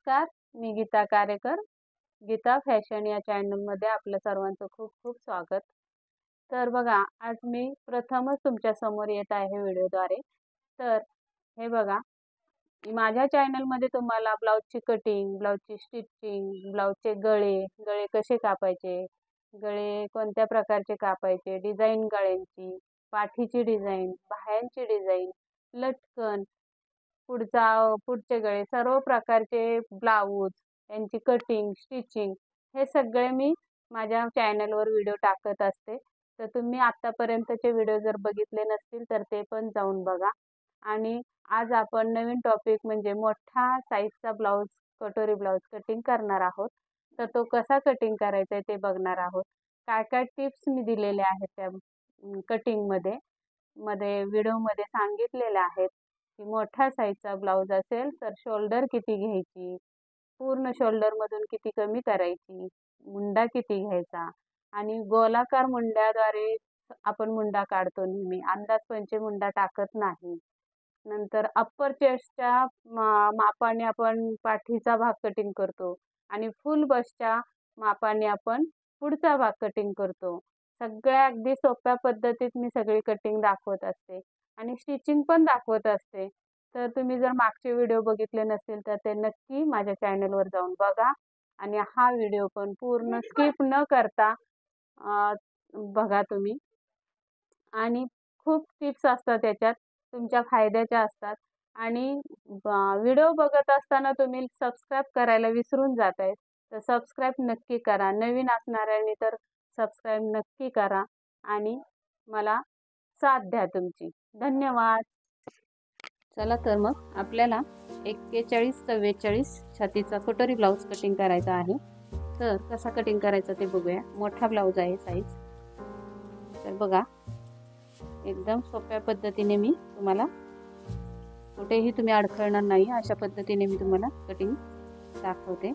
नमस्कार, मी गीता कारेकर. गीता फॅशन या चॅनलमध्ये आपलं सर्वांचं खूप खूप स्वागत. तर बघा, आज मी प्रथमच तुमच्या समोर येत आहे व्हिडिओद्वारे. तर हे बघा, माझ्या चॅनलमध्ये तुम्हाला ब्लाऊजची कटिंग, ब्लाऊजची स्टिचिंग, ब्लाऊजचे गळे कसे कापायचे, गळे कोणत्या प्रकारचे कापायचे, डिझाईन गळ्यांची, पाठीची डिझाईन, बाह्यांची डिझाईन, लटकन, पुढचे गळे, सर्व प्रकारचे ब्लाऊज यांची कटिंग, स्टिचिंग हे सगळे मी माझ्या चॅनलवर व्हिडिओ टाकत असते. तर तुम्ही आत्तापर्यंतचे व्हिडिओ जर बघितले नसतील तर ते पण जाऊन बघा. आणि आज आपण नवीन टॉपिक म्हणजे मोठा साईजचा ब्लाऊज, कटोरी ब्लाऊज कटिंग करणार आहोत. तर तो कसा कटिंग करायचा आहे ते बघणार आहोत. काय काय टिप्स मी दिलेले आहेत त्या कटिंगमध्ये व्हिडिओमध्ये सांगितलेले आहेत की मोठ्या साईजचा ब्लाऊज असेल तर शोल्डर किती घ्यायची, पूर्ण शोल्डरमधून किती कमी करायची, मुंडा किती घ्यायचा आणि गोलाकार मुंड्याद्वारे आपण मुंडा काढतो नेहमी, अंदाजपंचे मुंडा टाकत नाही. नंतर अप्पर चेस्टच्या मापाने आपण पाठीचा भाग कटिंग करतो आणि फुल बसच्या मापाने आपण पुढचा भाग कटिंग करतो. सगळ्या अगदी सोप्या पद्धतीत मी सगळी कटिंग दाखवत असते आणि स्टिचिंग पण दाखवत असते. तर तुम्ही जर मागचे व्हिडिओ बघितले नसतील तर ते नक्की माझ्या चॅनलवर जाऊन बघा आणि हा व्हिडिओ पण पूर्ण स्किप न करता बघा तुम्ही. आणि खूप टिप्स असतात त्याच्यात, तुमच्या फायद्याच्या असतात. आणि व्हिडिओ बघत असताना तुम्ही सबस्क्राईब करायला विसरून जाताय, तर सबस्क्राईब नक्की करा. नवीन असणाऱ्यांनी तर सबस्क्राईब नक्की करा आणि मला साथ द्या तुमची. धन्यवाद. चला तर मग आपल्याला 41-44 छातीचा कटोरी ब्लाऊज कटिंग करायचा आहे. तर कसा कटिंग करायचा ते बघूया. मोठा ब्लाऊज आहे साईज. तर बघा, एकदम सोप्या पद्धतीने मी तुम्हाला, कुठेही तुम्ही अडखळणार नाही अशा पद्धतीने मी तुम्हाला कटिंग दाखवते.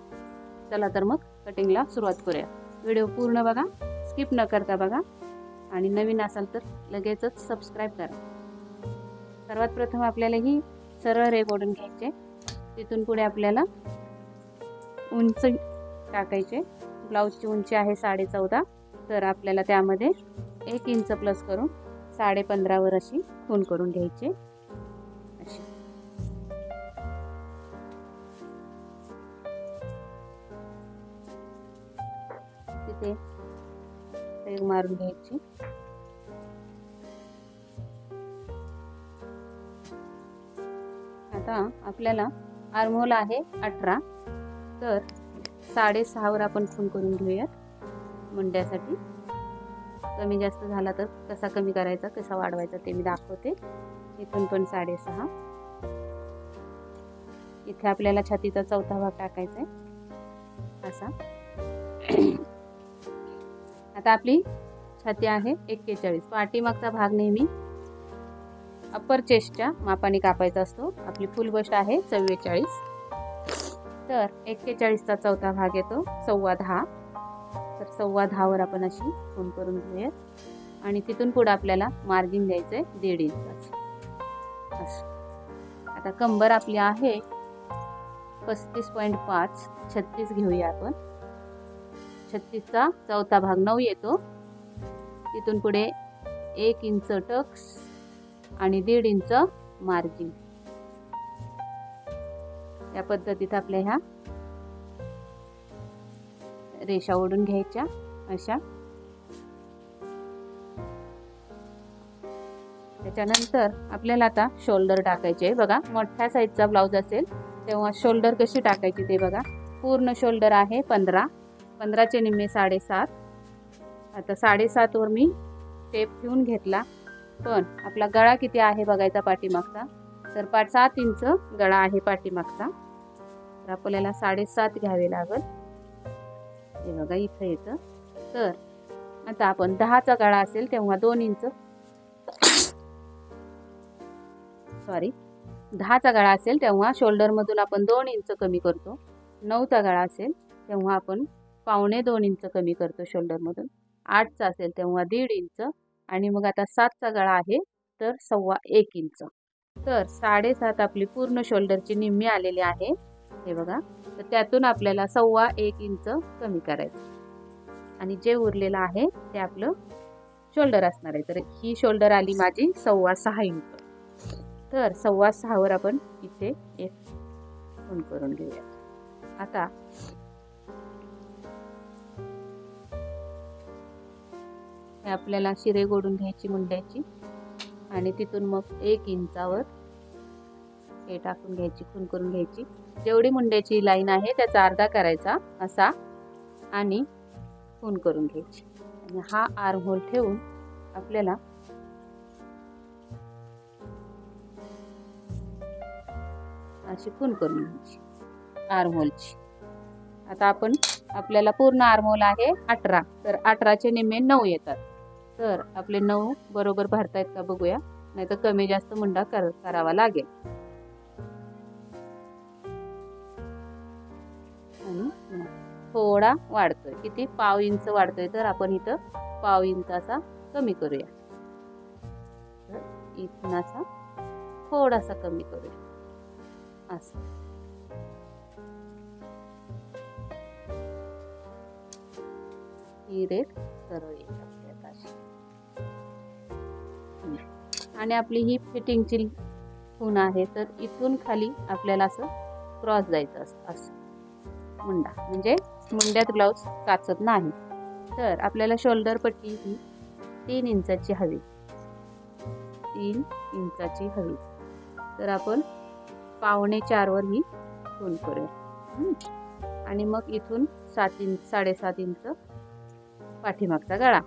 चला तर मग कटिंगला सुरुवात करूया. व्हिडिओ पूर्ण बघा, स्किप न करता बघा आणि नवीन असाल तर लगेचच सबस्क्राईब करा. सर्वात प्रथम आपल्याला ही सरळ रेघ ओढून घ्यायचे. तिथून पुढे आपल्याला उंची टाकायचे. ब्लाऊजची उंची आहे 14.5, तर आपल्याला त्यामध्ये 1 इंच प्लस करून 15.5 वर अशी खूण करून घ्यायची. अशी तिथे रेघ मारून घ्यायची. आता आपल्याला आर्महोल आहे 18, तर 6.5 वर आपण खूण करून घेऊयात. मुंड्यासाठी कमी जास्त झाला तर कसा कमी करायचा, कसा वाढवायचा ते मी दाखवते. इथून पण 6.5. इथे आपल्याला छातीचा चौथा भाग टाकायचा आहे असा. आता आपली छाती आहे 41. पाठीमागचा भाग नेहमी अप्पर चेस्टच्या मापाने कापायचा असतो. आपली फुल बस्ट आहे 44, तर 41चा चौथा भाग येतो 10.25. तर 10.25 वर आपण अशी खूण करून घेऊयात आणि तिथून पुढे आपल्याला मार्जिन द्यायचंय 1.5 इंच. आता कंबर आपली आहे 35.5, 36 घेऊया आपण. 36चा चौथा भाग 9 येतो. तिथून पुढे 1 इंच टक्स आणि 1.5 इंच मार्जिन. या पद्धतीत आपल्या ह्या रेषा ओढून घ्यायच्या अशा. त्याच्यानंतर आपल्याला आता शोल्डर टाकायचे. बघा, मोठ्या साईजचा ब्लाऊज असेल तेव्हा शोल्डर कशी टाकायची ते बघा. पूर्ण शोल्डर आहे 15, 15चे निम्मे 7.5. आता 7.5 वर मी टेप ठेवून घेतला. पण आपला गळा किती आहे बघायचा पाठीमागचा, तर 7 इंच गळा आहे पाठीमागचा, तर आपल्याला 7.5 घ्यावे लागेल. हे बघा इथं येतं. तर आता आपण 10चा गळा असेल तेव्हा 2 इंच, 10चा गळा असेल तेव्हा शोल्डर मधून आपण 2 इंच कमी करतो. 9चा गळा असेल तेव्हा आपण 2.25 इंच कमी करतो शोल्डर मधून. 8चा असेल तेव्हा 1.5 इंच आणि मग आता 7चा गळा आहे तर 1.25 इंच. तर 7.5 आपली पूर्ण शोल्डरची निम्मी आलेली आहे. हे बघा, तर त्यातून आपल्याला 1.25 इंच कमी करायचं आणि जे उरलेलं आहे ते आपलं शोल्डर असणार आहे. तर ही शोल्डर आली माझी 6.25 इंच. तर 6.25 वर आपण इथे एक खूण करून घेऊया. आता हे आपल्याला शिरे गोडून घ्यायची मुंड्याची आणि तिथून मग 1 इंचावर हे टाकून घ्यायची, खूण करून घ्यायची. जेवढी मुंड्याची लाईन आहे त्याचा अर्धा करायचा असा आणि खूण करून घ्यायची. आणि हा आर्म होल ठेवून आपल्याला अशी खूण करून घ्यायची आर्म होलची. आता आपण आपल्याला पूर्ण आर्म होल आहे 18, तर 18चे निम्मे 9 येतात. तर आपले 9 बरोबर भरतायत का बघूया, नाहीतर कमी जास्त मुंडा करावा लागेल. आणि थोडा वाढतोय, किती 1/2 इंच वाढतोय, तर आपण इथं 1/2 इंचाचा कमी करूया. तर इथून असा थोडासा कमी करूया असं. ही रेख सरळ येईल आपल्याला अशी. आणि आपली ही फिटिंगची खूण आहे, तर इथून खाली आपल्याला असं क्रॉस जायचं असतं असं मुंडा, म्हणजे मुंड्यात ब्लाउज काचत नाही. तर आपल्याला शोल्डर पट्टी ही 3 इंचाची हवी, 3 इंचाची हवी. तर आपण 3.25 वर ही खूण करूया. आणि मग इथून 7.5 इंच पाठीमागचा गळा.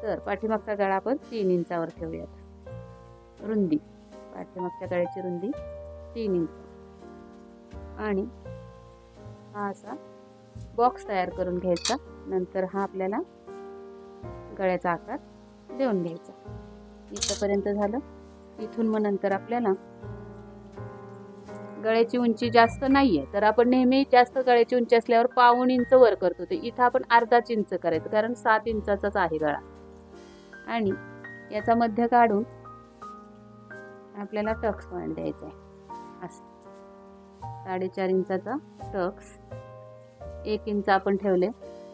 तर पाठीमागचा गळा आपण 3 इंचावर ठेवूयात. रुंदी, पाठीमागच्या गळ्याची रुंदी 3 इंच. आणि हा असा बॉक्स तयार करून घ्यायचा. नंतर हा आपल्याला गळ्याचा आकार देऊन घ्यायचा. इथपर्यंत झालं. इथून मग नंतर आपल्याला गळ्याची उंची जास्त नाहीये, तर आपण नेहमी जास्त गळ्याची उंची असल्यावर 1/2 इंच वर करतो. ते इथं आपण अर्धाच इंच करायचं, कारण 7 इंचाचाच आहे गळा. आणि याचा मध्य काढून आपल्याला टक्स पॉइंट द्यायचा आहे असं. 4.5 इंचाचा टक्स, 1 इंच आपण ठेवले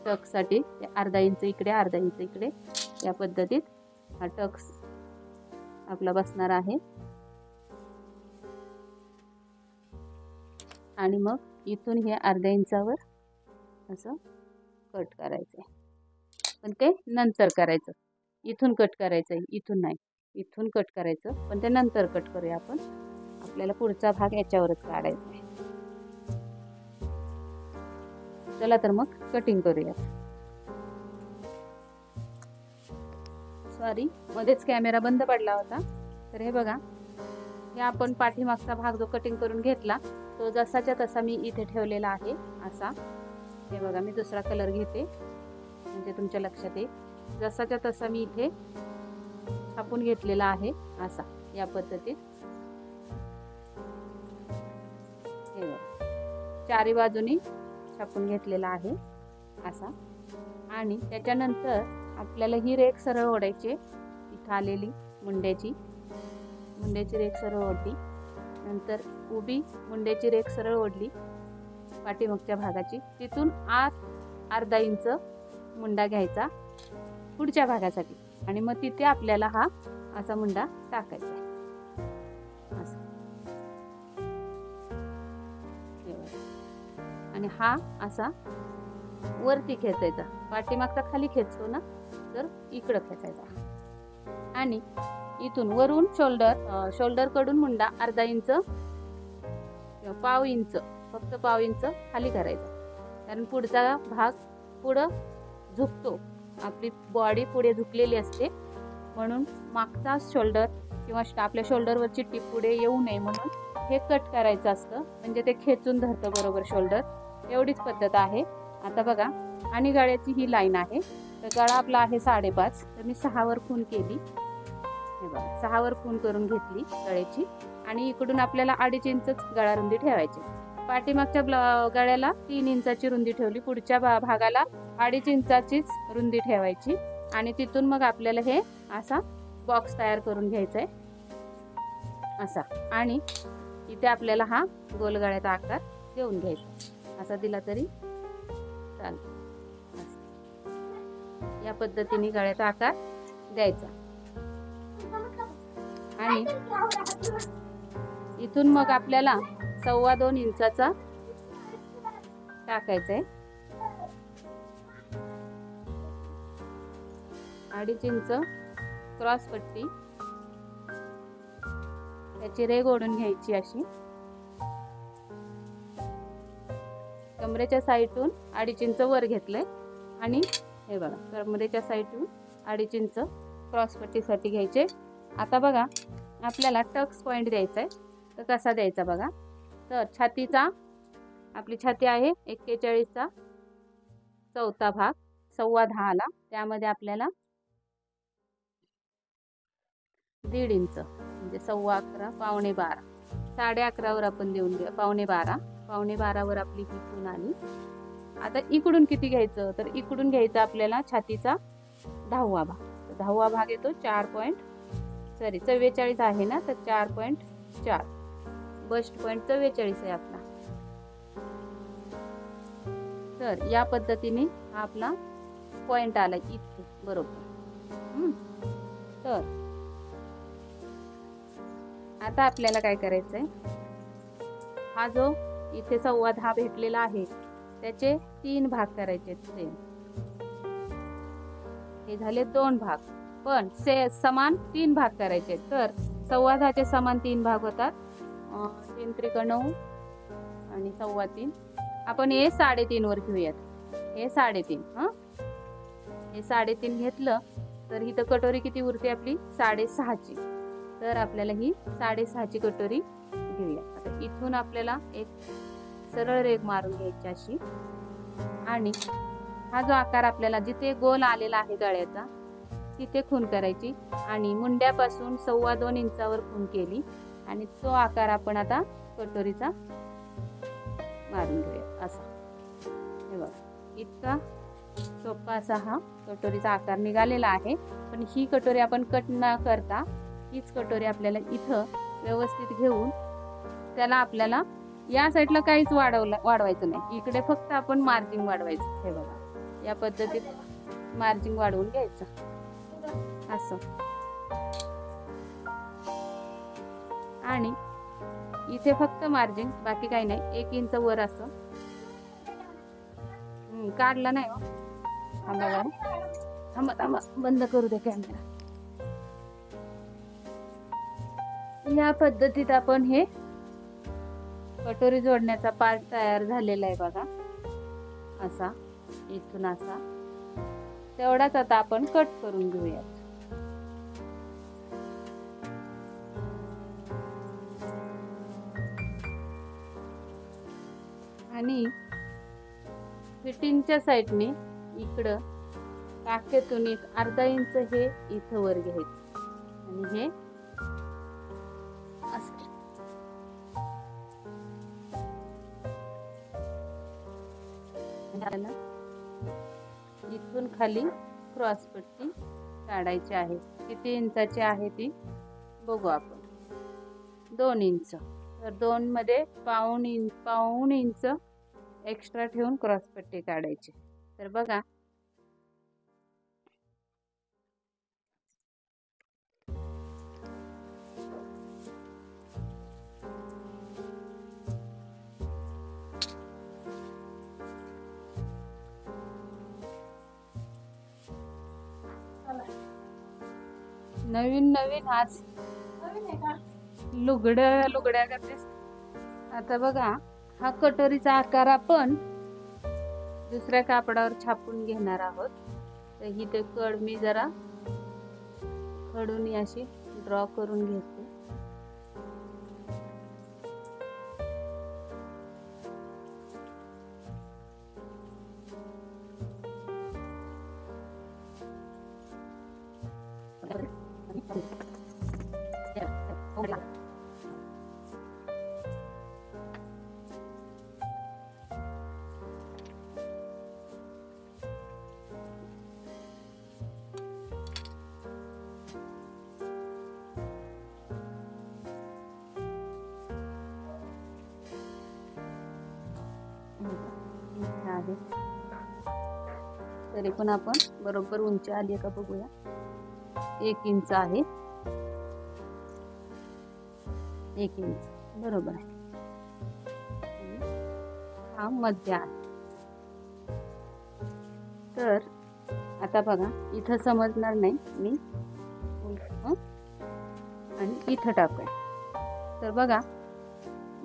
टक्ससाठी, अर्धा इंच इकडे अर्धा इंच इकडे, या पद्धतीत हा टक्स आपला बसणार आहे. आणि मग इथून हे अर्ध्या इंचावर असं कट करायचंय, पण ते नंतर करायचं. इथून कट करायचंय, इथून नाही. इथून कट करायचं, पण ते नंतर कट करूया आपण. आपल्याला पुढचा भाग याच्यावरच काढायचा आहे. चला तर मग कटिंग करूया. सॉरी, मध्येच कॅमेरा बंद पडला होता. तर हे बघा, हे आपण पाठीमागचा भाग जो कटिंग करून घेतला तो जसाच्या तसा मी इथे ठेवलेला आहे असा. हे बघा, मी दुसरा कलर घेते म्हणजे तुमच्या लक्षात येईल. जसाच्या तसा मी इथे छापून घेतलेला आहे असा, या पद्धतीत. हे बघा, चारी बाजूनी छापून घेतलेला आहे असा. आणि त्याच्यानंतर आपल्याला ही रेख सरळ ओढायची. इथं आलेली मुंड्याची रेख सरळ ओढली, नंतर उभी मुंड्याची रेख सरळ ओढली पाठीमागच्या भागाची. तिथून आत अर्धा इंच मुंडा घ्यायचा पुढच्या भागासाठी, आणि मग तिथे आपल्याला हा असा मुंडा टाकायचा आहे असा. आणि हा असा वरती खेचायचा, पाठीमागचा खाली खेचतो ना, तर इकडं खेचायचा. आणि इथून वरून शोल्डर कडून मुंडा अर्धा इंच किंवा 1/2 इंच, फक्त 1/2 इंच खाली करायचा, कारण पुढचा भाग पुढं झुकतो. आपली बॉडी पुढे झुकलेली असते, म्हणून मागचा शोल्डर किंवा आपल्या शोल्डरवरची टीप पुढे येऊ नये म्हणून हे कट करायचं असतं, म्हणजे ते खेचून धरतं बरोबर शोल्डर. एवढीच पद्धत आहे. आता बघा, आणि गळ्याची ही लाईन आहे. तर गळा आपला आहे 5.5, तर मी 6 वर खूण केली. हे बघा, 6 वर खूण करून घेतली गळ्याची. आणि इकडून आपल्याला 2.5 इंचच गळा रुंदी ठेवायची. पाठीमागच्या गळ्याला 3 इंचाची रुंदी ठेवली, पुढच्या भागाला 2.5 इंचाचीच रुंदी ठेवायची. आणि तिथून मग आपल्याला हे असा बॉक्स तयार करून घ्यायचा आहे असा. आणि इथे आपल्याला हा गोल गळ्याचा आकार देऊन घ्यायचा. असा दिला तरी चालतो. या पद्धतीने गळ्याचा आकार द्यायचा. आणि इथून मग आपल्याला 2.25 इंचाचा टाकायचा आहे. 2.5 इंच क्रॉस पट्टी, त्याची रेघ ओढून घ्यायची अशी. कमरेच्या साईडून 2.5 इंच वर घेतलंय आणि हे बघा कमरेच्या साईडून 2.5 इंच क्रॉस पट्टीसाठी घ्यायचे. आता बघा आपल्याला टक्स पॉइंट द्यायचा आहे. तर कसा द्यायचा बघा. तर छातीचा, आपली छाती आहे 41चा चौथा भाग 10.25ला, त्यामध्ये आपल्याला 1.5 इंच म्हणजे 11.25, पावणे 12, 11.5 आपण देऊन घेऊ. पावणे 12 आपली ही खूण आली. आता इकडून किती घ्यायचं, तर इकडून घ्यायचं आपल्याला छातीचा 10वा भाग. 10वा भाग येतो 44 आहे ना, तर 4.4. बस्ट पॉइंट 44 आहे आपला. तर या पद्धतीने हा आपला पॉइंट आला इथे बरोबर. तर आता आपल्याला काय करायचंय, हा जो इथे 10.25 भेटलेला आहे त्याचे 3 भाग करायचे सेम. हे झाले 2 भाग, पण समान 3 भाग करायचे. तर 10.25चे समान 3 भाग होतात. 3 त्रिक 9 आणि 3.25. आपण हे 3.5 वर घेऊयात. हे 3.5. हे 3.5 घेतलं तर इथं कटोरी किती उरते आपली 6.5ची. तर आपल्याला ही 6.5ची कटोरी घेऊया. आता इथून आपल्याला एक सरळ रेघ मारून घ्यायची अशी. आणि हा जो आकार आपल्याला जिथे गोल आलेला आहे गळ्याचा तिथे खूण करायची. आणि मुंड्यापासून 2.25 इंचावर खूण केली आणि तो आकार आपण आता कटोरीचा मारून घेऊया असा. हे बघा इतका सोपा असा हा कटोरीचा आकार निघालेला आहे. पण ही कटोरी आपण कट न करता हीच कटोरी आपल्याला इथं व्यवस्थित घेऊन त्याला आपल्याला या साईडला काहीच वाढवायचं नाही. इकडे फक्त आपण मार्जिंग वाढवायचं. हे बघा या पद्धतीत मार्जिंग वाढवून घ्यायचं असं. आणि इथे फक्त मार्जिंग, बाकी काही नाही. 1 इंच वर असं काढला नाही हो. थांबा बंद करू दे कॅमेरा. या पद्धतीत आपण हे कटोरी जोडण्याचा पार्ट तयार झालेला आहे बघा. असा इथून असा तेवढाच आता आपण कट करून घेऊयात. आणि फिटिंगच्या साईडने इकडं काखेतून 1/2 इंच हे इथं वर घ्यायचं आणि हे असं इथून खाली क्रॉस पट्टी काढायची आहे. किती इंचाची आहे ती बघू आपण. 2 इंच. तर 2 मध्ये पाऊण इंच एक्स्ट्रा ठेवून क्रॉस पट्टी काढायची. तर बघा नवीन आज लुगड्या करतेस. आता बघा हा कटोरीचा आकार आपण दुसऱ्या कापडावर छापून घेणार आहोत. तर ही ते कड मी जरा खडून अशी ड्रॉ करून घेते. आहे. तरी पण आपण बरोबर उंची आली का बघूया. 1 इंच आहे. 1 इंच बरोबर आहे. हा मध्य आहे. तर आता बघा इथं समजणार नाही मी आणि इथं टाकूया. तर बघा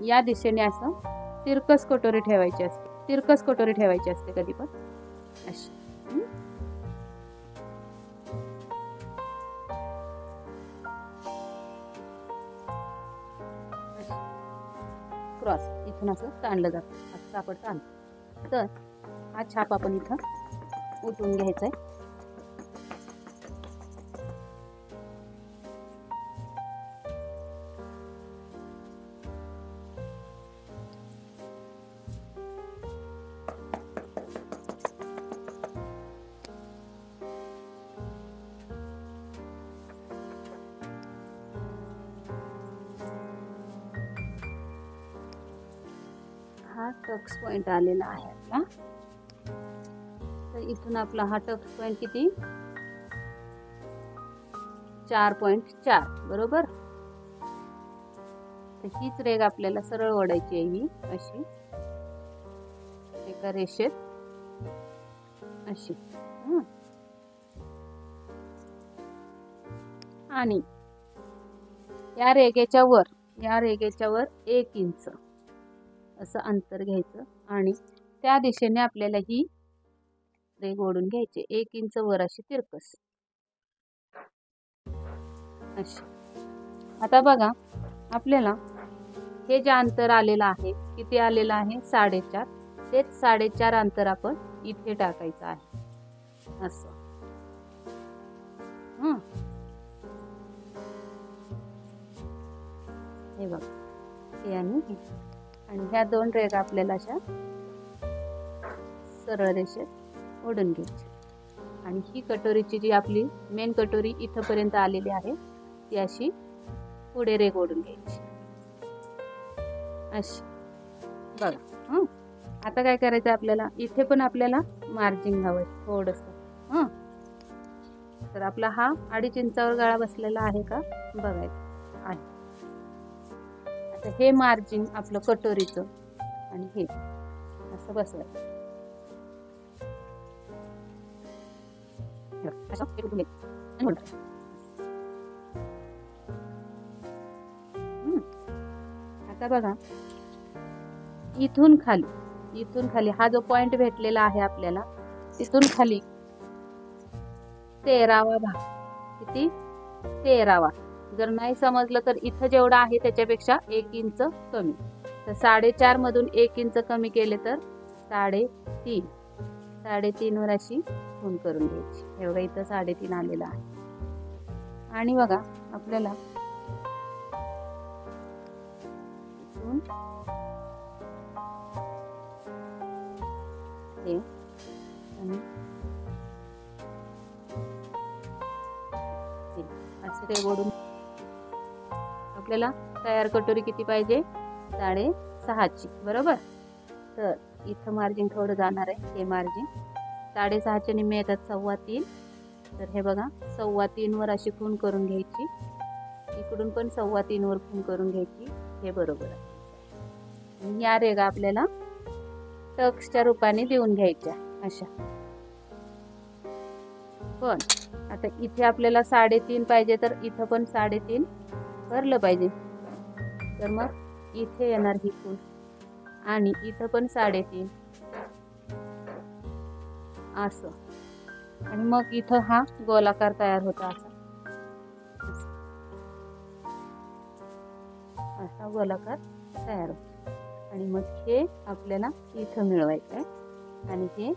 या दिशेने असं तिरकस कटोरी ठेवायची असते. तिरकस कटोरी ठेवायची असते कधी पण अशी. क्रॉस इथून असं ताणलं जातं. असं कापड ताणलं. तर हा छाप आपण इथं उठवून घ्यायचा आहे. हा टक्स पॉइंट आलेला आहे आपला. तर इथून आपला हा टक्स पॉइंट किती 4.4 बरोबर. तर हीच रेघ आपल्याला सरळ ओढायची आहे. ही अशी एका रेषेत अशी. आणि या रेघेच्या वर 1 इंच असं अंतर घ्यायचं आणि त्या दिशेने आपल्याला ही रेघ ओढून घ्यायची. 1 इंच वर अशी तिरकस अशी. आता बघा आपल्याला हे जे अंतर आलेलं आहे किती आलेलं आहे 4.5. तेच 4.5 अंतर आपण इथे टाकायचं आहे असं. हे बघा हे आणि ह्या 2 रेघा आपल्याला अशा सरळ रेषेत ओढून घ्यायची. आणि ही कटोरीची जी आपली मेन कटोरी इथपर्यंत आलेली आहे ती अशी पुढे रेघ ओढून घ्यायची अशी. बघा आता काय करायचं आपल्याला इथे पण आपल्याला मार्जिन घ्यावं थोडंसं. तर आपला हा 2.5 इंचावर गळा बसलेला आहे का बघायचं आहे. आता हे मार्जिन आपलं कटोरीचं आणि हे असं बसवायचं. आता बघा इथून खाली हा जो पॉइंट भेटलेला आहे आपल्याला तिथून खाली 13वा भाग किती 13वा. जर नाही समजलं तर इथं जेवढं आहे त्याच्यापेक्षा 1 इंच कमी. तर 4.5 मधून 1 इंच कमी केले तर 3.5 वर अशी खूण करून घ्यायची. हे बघा इथं 3.5 आलेला आहे. आणि बघा आपल्याला हे आणि असे रेघ ओढून आपल्याला तयार कटोरी किती पाहिजे 6.5ची बरोबर. तर इथं मार्जिन थोडं जाणार आहे. हे मार्जिन 6.5च्या निम्मे येतात 3.25. तर हे बघा 3.25 वर अशी खूण करून घ्यायची. इकडून पण 3.25 वर खूण करून घ्यायची. हे बरोबर आहे. आणि या रेघा आपल्याला टक्सच्या रूपाने देऊन घ्यायच्या अशा. पण आता इथे आपल्याला 3.5 पाहिजे तर इथं पण 3.5 भरलं पाहिजे. तर मग इथे येणार ही खूण आणि इथं पण 3.5 असं. आणि मग इथं हा गोलाकार तयार होता असा गोलाकार तयार होतो. आणि मग हे आपल्याला इथं मिळवायचं आहे आणि हे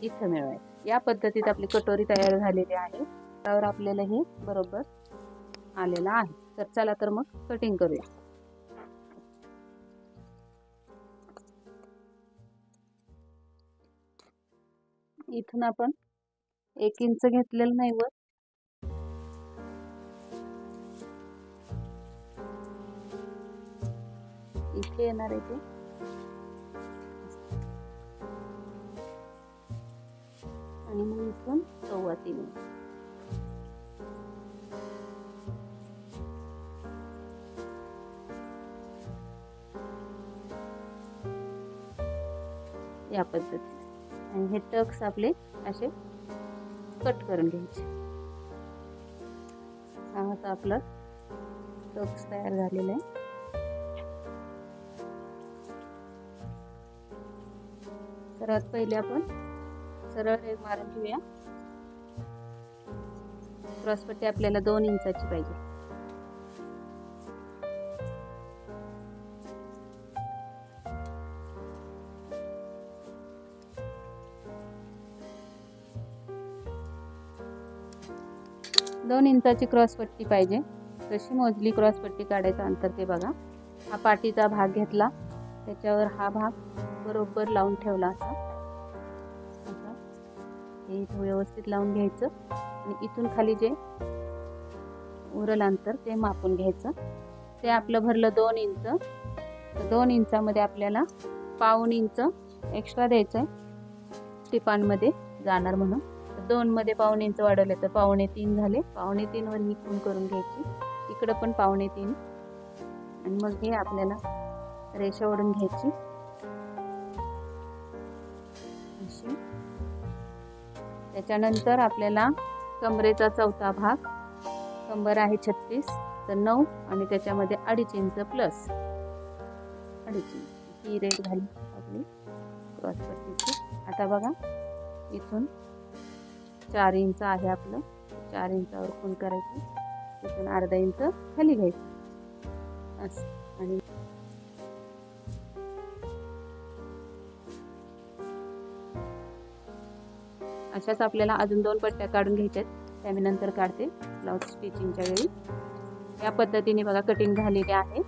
इथं मिळवायचं. या पद्धतीत आपली कटोरी तयार झालेली आहे. त्यावर आपल्याला हे बरोबर आलेलं आहे. तर चला तर मग कटिंग करूया. इथून आपण 1 इंच घेतलेलं नाही वर. इथे येणार आहे ते इथून 3.25 इंच. या पद्धतीने आणि हे टक्स आपले असे कट करून घ्यायचे. हा आता आपला टक्स तयार झालेला आहे. सर्वात पहिले आपण सरळ रेघ मारून घेऊया. क्रॉसपट्टी आपल्याला 2 इंचाची पाहिजे. दोन इंचाची क्रॉसपट्टी पाहिजे. कशी मोजली क्रॉसपट्टी काढायचं अंतर ते बघा. हा पाठीचा भाग घेतला, त्याच्यावर हा भाग बरोबर लावून ठेवला. असा हे व्यवस्थित लावून घ्यायचं आणि इथून खाली जे उरलं अंतर ते मापून घ्यायचं. ते आपलं भरलं 2 इंच. 2 इंचामध्ये आपल्याला 1/2 इंच एक्स्ट्रा द्यायचं आहे टिपांमध्ये जाणार म्हणून. 2 मध्ये 1/2 इंच वाढवले तर 2.25 झाले. 2.25 वर ही खूण करून घ्यायची. इकडं पण 2.25 आणि मग हे आपल्याला रेषा ओढून घ्यायची अशी. त्याच्यानंतर आपल्याला कमरेचा चौथा भाग, कंबर आहे 36 तर 9 आणि त्याच्यामध्ये 2.5 इंच प्लस 2.5 इंच ही रेघ झाली आपली क्रॉसपट्टीची. आता बघा इथून 4 इंच आहे आपलं. 4 इंचावर खूण करायची. तिथून अर्धा इंच खाली घ्यायचं असं. आणि अशाच आपल्याला अजून 2 पट्ट्या काढून घ्यायच्यात. त्या मी नंतर काढते ब्लाउज स्टिचिंगच्या वेळी. या पद्धतीने बघा कटिंग झालेली आहे.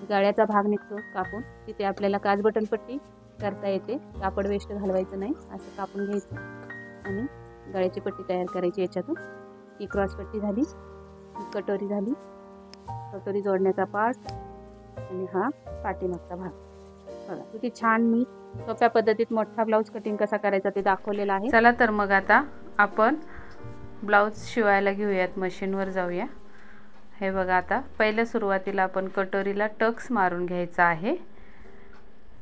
गळ्याचा भाग निघतो कापून. तिथे आपल्याला काज बटन पट्टी करता येते. कापड वेस्ट घालवायचं नाही. असं कापून घ्यायचं आणि गळ्याची पट्टी तयार करायची याच्यातून. ही क्रॉसपट्टी झाली, ही कटोरी झाली. कटोरी जोडण्याचा पार्ट आणि हा पाठीमागचा भाग. बघा किती छान मी सोप्या पद्धतीत मोठा ब्लाऊज कटिंग कसा करायचा ते दाखवलेला आहे. चला तर मग आता आपण ब्लाऊज शिवायला घेऊयात. मशीनवर जाऊया. हे बघा आता पहिल्या सुरुवातीला आपण कटोरीला टक्स मारून घ्यायचा आहे.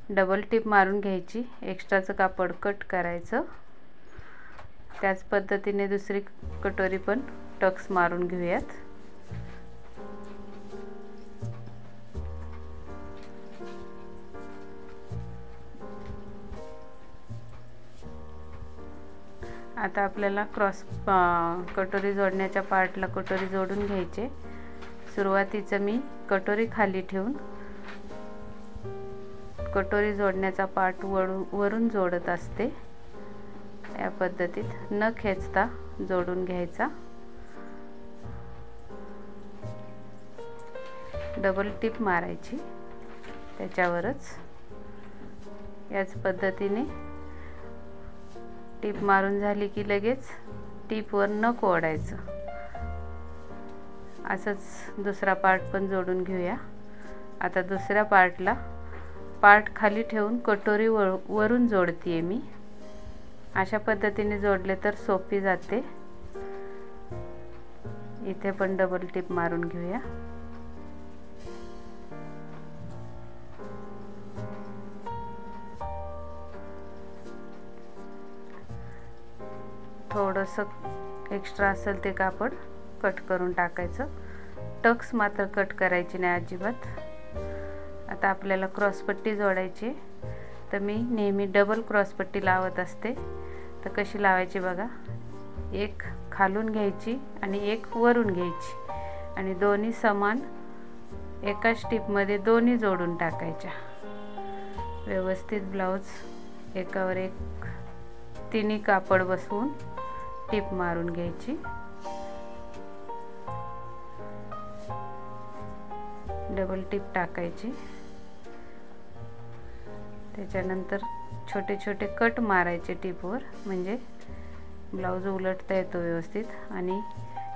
डबल टिप मारून घ्यायची. एक्स्ट्राचं कापड कट करायचं. त्याच पद्धतीने दुसरी कटोरी पण टक्स मारून घेऊयात. आता आपल्याला कटोरी जोडण्याच्या पार्टला कटोरी जोडून घ्यायचे. सुरुवातीचं मी कटोरी खाली ठेवून कटोरी जोडण्याचा पार्ट वरून जोडत असते. या पद्धतीत न खेचता जोडून घ्यायचा. डबल टिप मारायची त्याच्यावरच. याच पद्धतीने टिप मारून झाली की लगेच टिपवर नख ओढायचं. असंच दुसरा पार्ट पण जोडून घेऊया. आता दुसऱ्या पार्टला पार्ट खाली ठेवून कटोरी वरून जोडतीये मी. अशा पद्धतीने जोडले तर सोपी जाते. इथे पण डबल टिप मारून घेऊया. थोडंसं एक्स्ट्रा असेल ते कापड कट करून टाकायचं. टक्स मात्र कट करायची नाही अजिबात. आता आपल्याला क्रॉसपट्टी जोडायची. तर मी नेहमी डबल क्रॉसपट्टी लावत असते. तर कशी लावायची बघा. एक खालून घ्यायची आणि एक वरून घ्यायची आणि दोन्ही समान एका स्टिपमध्ये दोन्ही जोडून टाकायच्या. व्यवस्थित ब्लाऊज एकावर एक तिन्ही कापड बसवून टिप मारून घ्यायची. डबल टिप टाकायची. त्याच्यानंतर छोटे छोटे कट मारायचे टिपवर, म्हणजे ब्लाऊज उलटता येतो व्यवस्थित. आणि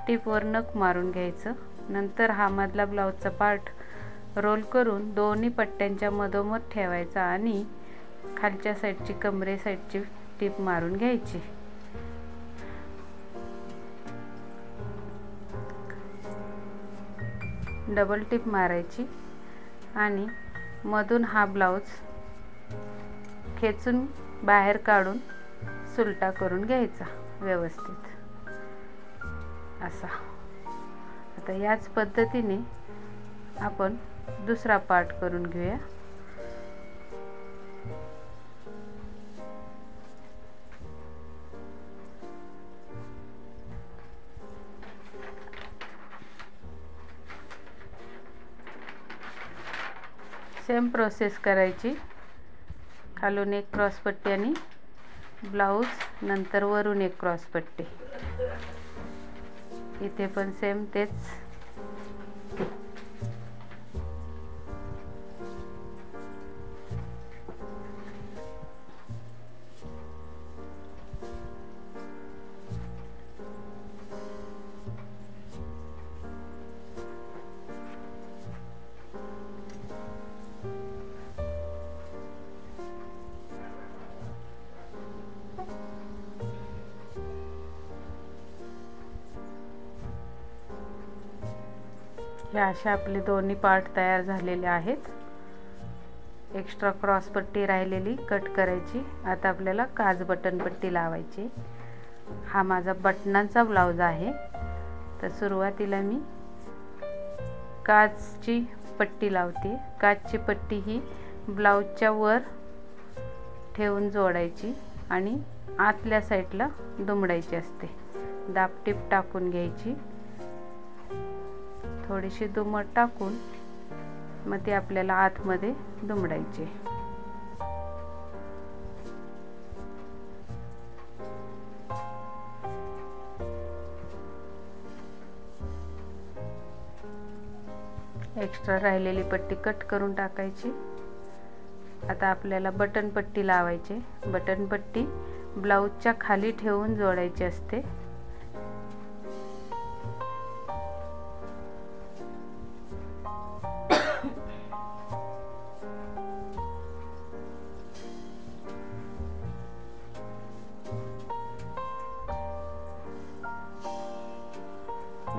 टिपवर नख मारून घ्यायचं. नंतर हा मधला ब्लाऊजचा पार्ट रोल करून दोन्ही पट्ट्यांच्या मधोमध ठेवायचा आणि खालच्या साईडची कमरे साईडची टिप मारून घ्यायची. डबल टिप मारायची आणि मधून हा ब्लाऊज खेचून बाहेर काढून सुलटा करून घ्यायचा व्यवस्थित असा। आता याच पद्धतीने आपण दुसरा पार्ट करून घेऊया। सेम प्रोसेस करायची, खालून एक क्रॉस पट्टी आणि ब्लाऊज, नंतर वरून एक क्रॉस पट्टी। इथे पण सेम तेच। हे असे आपले दोन्ही पार्ट तयार झालेले आहेत। एक्स्ट्रा क्रॉस पट्टी राहिलेली कट करायची। आता आपल्याला काज बटन पट्टी लावायची। हा माझा बटनांचा ब्लाऊज आहे, तर सुरुवातीला मी काजची पट्टी लावते। काजची पट्टी ही ब्लाऊजच्या वर ठेवून जोडायची आणि आतल्या साईडला दुमडायची असते। दाबटीप टाकून घ्यायची, थोडीशी दुमड टाकून मग ती आपल्याला आतमध्ये दुमडायची। एक्स्ट्रा राहिलेली पट्टी कट करून टाकायची। आता आपल्याला बटन पट्टी लावायची। बटन पट्टी ब्लाऊजच्या खाली ठेवून जोडायची असते।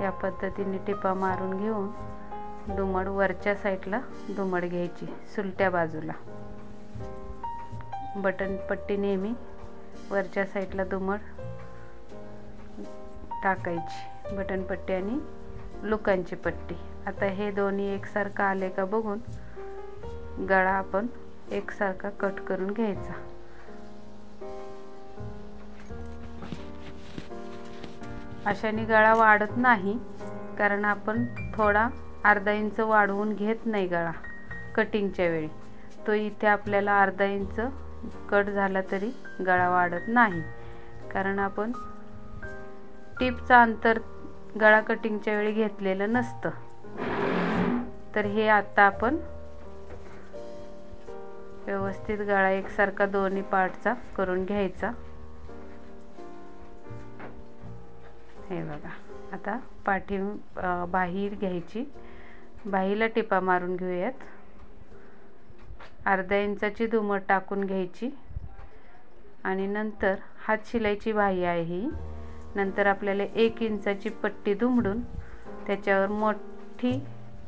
या पद्धतीने टिपा मारून घेऊन दुमड वरच्या साईडला दुमड घ्यायची सुलट्या बाजूला। बटन पट्टी नेहमी वरच्या साईडला दुमड टाकायची, बटन पट्टी आणि लुकांची पट्टी। आता हे दोन्ही एकसारखं आले का बघून गळा आपण एकसारखा कट करून घ्यायचा। अशाने गळा वाढत नाही, कारण आपण थोडा अर्धा इंच वाढवून घेत नाही गळा कटिंगच्या वेळी। तो इथे आपल्याला अर्धा इंच कट झाला तरी गळा वाढत नाही, कारण आपण टिपचा अंतर गळा कटिंगच्या वेळी घेतलेलं नसतं। तर हे आता आपण व्यवस्थित गळा एकसारखा दोन्ही पार्टचा करून घ्यायचा। हे बघा, आता पाठी बाहीर घ्यायची, बाहीला टिपा मारून घेऊयात। अर्धा इंचाची दुमड टाकून घ्यायची आणि नंतर हात शिलाईची बाही आहे ही। नंतर आपल्याला 1 इंचाची पट्टी दुमडून त्याच्यावर मोठी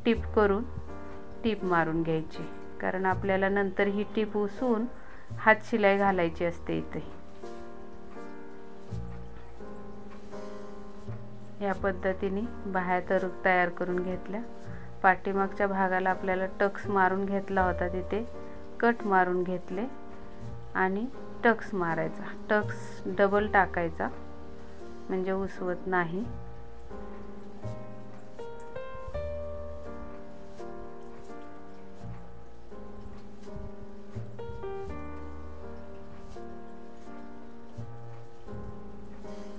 टिप करून टिप मारून घ्यायची, कारण आपल्याला नंतर ही टिप उसवून हात शिलाई घालायची असते इथे। या पद्धतीने बाह्या तयार करून घेतल्या। पाठीमागच्या भागाला आपल्याला टक्स मारून घेतला होता, तिथे कट मारून घेतले आणि टक्स मारायचा। टक्स डबल टाकायचा म्हणजे उसवत नाही।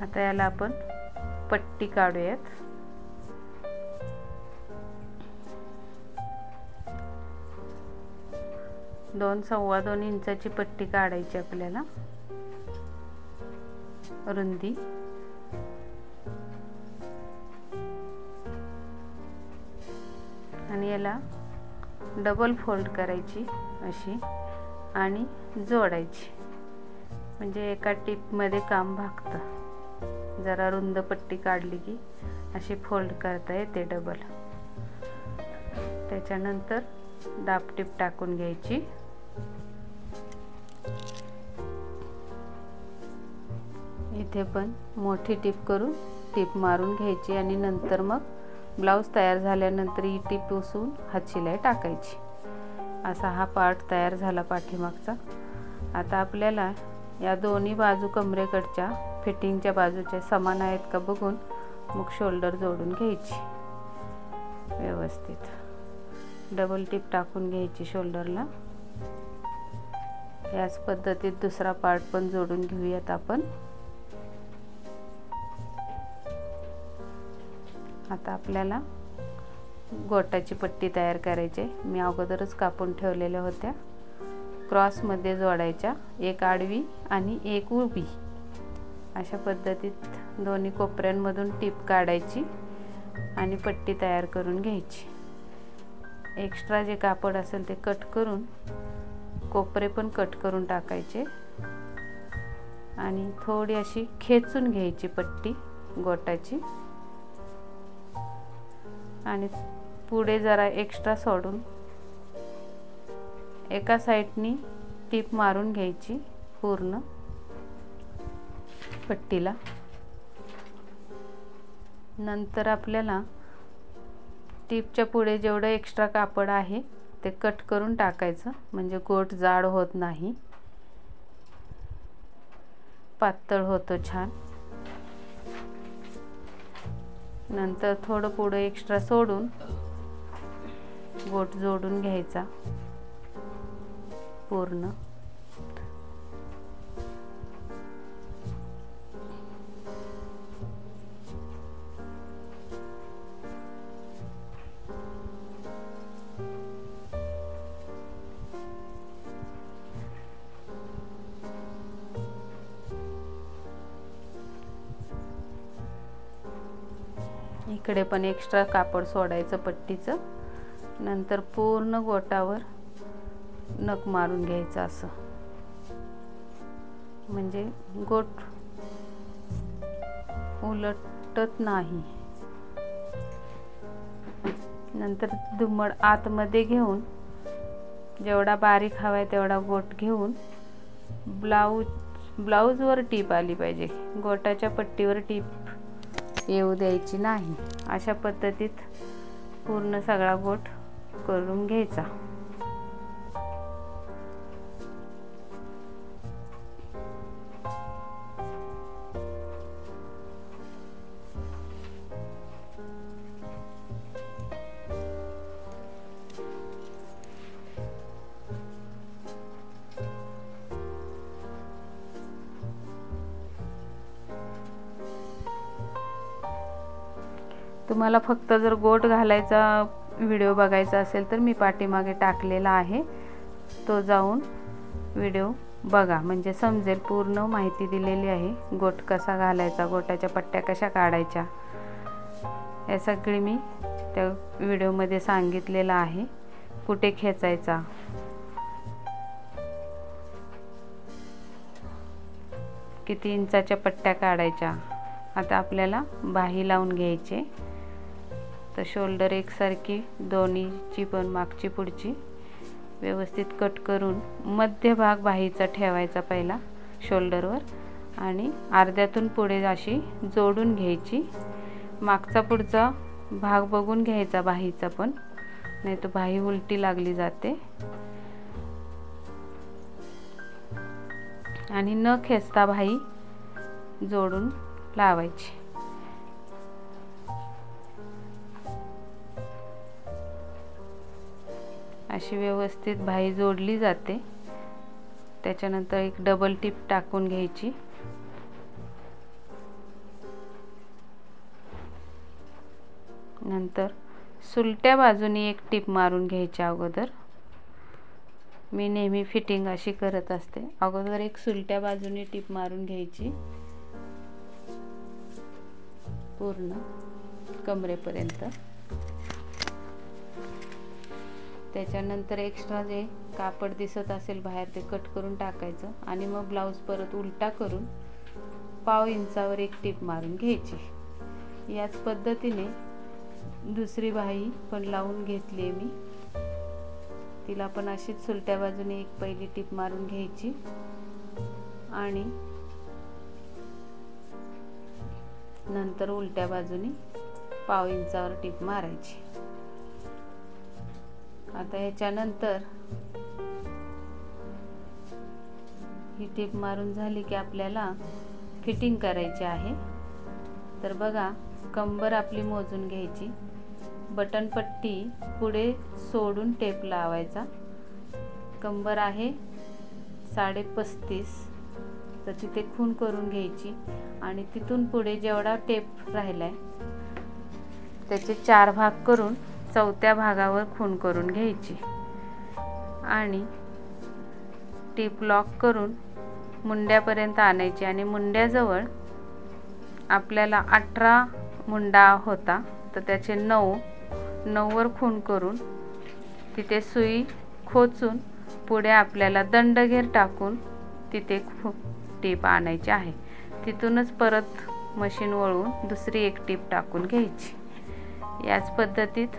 आता याला आपण पट्टी काढूयात। सव्वा 2 इंचाची पट्टी काढायची आपल्याला रुंदी। आणि याला डबल फोल्ड करायची अशी आणि जोडायची, म्हणजे एका टिप मध्ये काम भागतं। जरा रुंद पट्टी काढली की अशी फोल्ड करता येते डबल। त्याच्यानंतर दाबटीप टाकून घ्यायची. इथे पण मोठी टीप करून टीप मारून घ्यायची आणि नंतर मग ब्लाऊज तयार झाल्यानंतर ही टीप पुसून हातशिलाई टाकायची. असा हा पार्ट तयार झाला पाठीमागचा. आता आपल्याला या दोन्ही बाजू कमरेकडच्या फिटिंगच्या बाजूच्या समान आहेत का बघून मग शोल्डर जोडून घ्यायची. व्यवस्थित डबल टीप टाकून घ्यायची शोल्डरला. याच पद्धतीत दुसरा पार्ट पण जोडून घेऊयात आपण. आता आपल्याला गोटाची पट्टी तयार करायची. मी अगोदरच कापून ठेवलेल्या होत्या. क्रॉस मध्ये जोडायच्या, एक आडवी आणि एक उभी. अशा पद्धतीत दोन्ही कोपऱ्यांमधून टीप काढायची आणि पट्टी तयार करून घ्यायची. एक्स्ट्रा जे कापड असेल ते कट करून कोपरे पण कट करून टाकायचे आणि थोडी अशी खेचून घ्यायची पट्टी गोटाची आणि पुढे जरा एक्स्ट्रा सोडून एका साइडनी टीप मारून घ्यायची पूर्ण पट्टीला. नंतर आपल्याला टीपच्या पुढे जेवढं एक्स्ट्रा कापड आहे ते कट करून टाकायचं, म्हणजे गोट जाड होत नाही, पातळ होतो छान. नंतर थोडं पुढे एक्स्ट्रा सोडून गोट जोडून घ्यायचा पूर्ण. इकडे पण एक्स्ट्रा कापड सोडायचं पट्टीचं. नंतर पूर्ण गोटावर नख मारून घ्यायचं असं, म्हणजे गोट उलटत नाही. नंतर दुमड आतमध्ये घेऊन जेवढा बारीक हवाय तेवढा गोट घेऊन ब्लाऊजवर टीप आली पाहिजे, गोटाच्या पट्टीवर टीप येऊ द्यायची नाही. अशा पद्धतीत पूर्ण सगळा गोट करून घ्यायचा. तुम्हाला फक्त जर गोट घालायचा व्हिडिओ बघायचा असेल तर मी पाठीमागे टाकलेला आहे, तो जाऊन व्हिडिओ बघा, म्हणजे समजेल. पूर्ण माहिती दिलेली आहे. गोट कसा घालायचा, गोटाच्या पट्ट्या कशा काढायच्या, हे सगळे मी त्या व्हिडिओमध्ये सांगितलेलं आहे. कुठे खेचायचा, किती इंचाच्या पट्ट्या काढायच्या. आता आपल्याला बाही लावून घ्यायचे. तर शोल्डर एकसारखी दोन्हीची पण मागची पुढची व्यवस्थित कट करून मध्यभाग बाहीचा ठेवायचा पहिला शोल्डरवर आणि अर्ध्यातून पुढे अशी जोडून घ्यायची. मागचा पुढचा भाग बघून घ्यायचा बाहीचा पण, नाही तर बाही उलटी लागली जाते. आणि न खेचता बाही जोडून लावायची. अशी व्यवस्थित बाही जोडली जाते. त्याच्यानंतर एक डबल टीप टाकून घ्यायची. नंतर सुलट्या बाजूनी एक टीप मारून घ्यायची. अगोदर मी नेहमी फिटिंग अशी करत असते. अगोदर एक सुलट्या बाजूनी टीप मारून घ्यायची पूर्ण कमरेपर्यंत. त्याच्यानंतर एक्स्ट्रा जे कापड दिसत असेल बाहेर ते कट करून टाकायचं आणि मग ब्लाऊज परत उलटा करून पाव इंचावर एक टीप मारून घ्यायची. याच पद्धतीने दुसरी बाही पण लावून घेतली मी. तिला पण अशीच उलट्या बाजूने एक पहिली टीप मारून घ्यायची आणि नंतर उलट्या बाजूने पाव इंचावर टीप मारायची. आता याच्यानंतर ही टीप मारून झाली की आपल्याला फिटिंग करायची आहे. तर बघा, कंबर आपली मोजून घ्यायची, बटन पट्टी पुढे सोडून टेप लावायचा. कंबर आहे 35.5, तर तिथे खून करून घ्यायची आणि तिथून पुढे जेवढा टेप राहिलाय त्याचे 4 भाग करून 4थ्या भागावर खून करून घ्यायची आणि टीप लॉक करून मुंड्यापर्यंत आणायची. आणि मुंड्याजवळ आपल्याला 18 मुंडा होता, तर त्याचे 9 वर खून करून तिथे सुई खोचून पुढे आपल्याला दंडघेर टाकून तिथे टीप आणायची आहे. तिथूनच परत मशीन वळून दुसरी एक टीप टाकून घ्यायची. याच पद्धतीत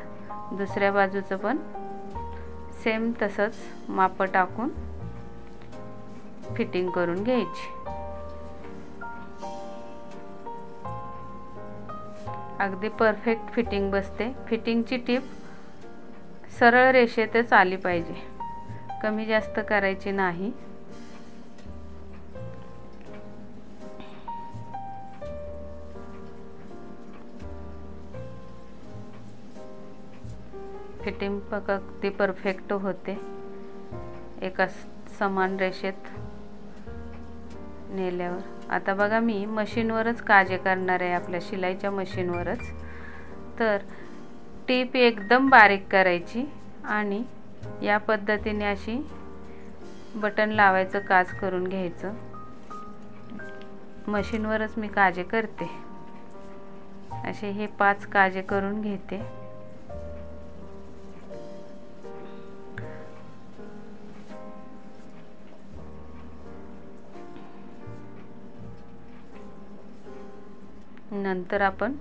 दुसऱ्या बाजूचं पण सेम तसंच माप टाकून फिटिंग करून घ्यायची. अगदी परफेक्ट फिटिंग बसते. फिटिंगची टीप सरळ रेषेतच आली पाहिजे, कमी जास्त करायची नाही. फिटिंग अगदी परफेक्ट होते एका समान रेषेत नेल्यावर. आता बघा, मी मशीनवरच काजे करणार आहे, आपल्या शिलाईच्या मशीनवरच. तर टीप एकदम बारीक करायची आणि या पद्धतीने अशी बटन लावायचं, काज करून घ्यायचं. मशीनवरच मी काजे करते. असे हे 5 काजे करून घेते. नंतर आपण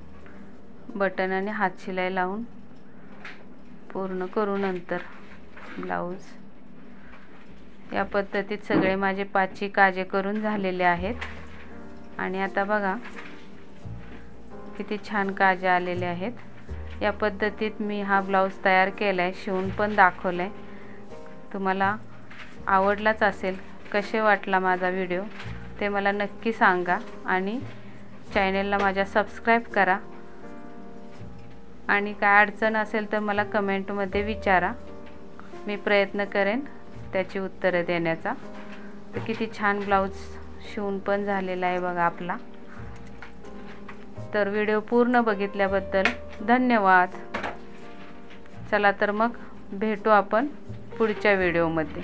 बटन आणि हात शिलाई लावून पूर्ण करू. नंतर ब्लाऊज या पद्धतीत सगळे माझे 5 काजे करून झालेले आहेत. आणि आता बघा किती छान काजे आलेले आहेत. या पद्धतीत मी हा ब्लाऊज तयार केलाय, शिवून पण दाखवलाय. तुम्हाला आवडलाच असेल. कसे वाटला माझा व्हिडिओ ते मला नक्की सांगा आणि चॅनलला माझ्या सबस्क्राईब करा. आणि काय अडचण असेल तर मला कमेंटमध्ये विचारा, मी प्रयत्न करेन त्याची उत्तरं देण्याचा. तर किती छान ब्लाऊज शिवून पण झालेला आहे बघा आपला. तर व्हिडिओ पूर्ण बघितल्याबद्दल धन्यवाद. चला तर मग भेटू आपण पुढच्या व्हिडिओमध्ये.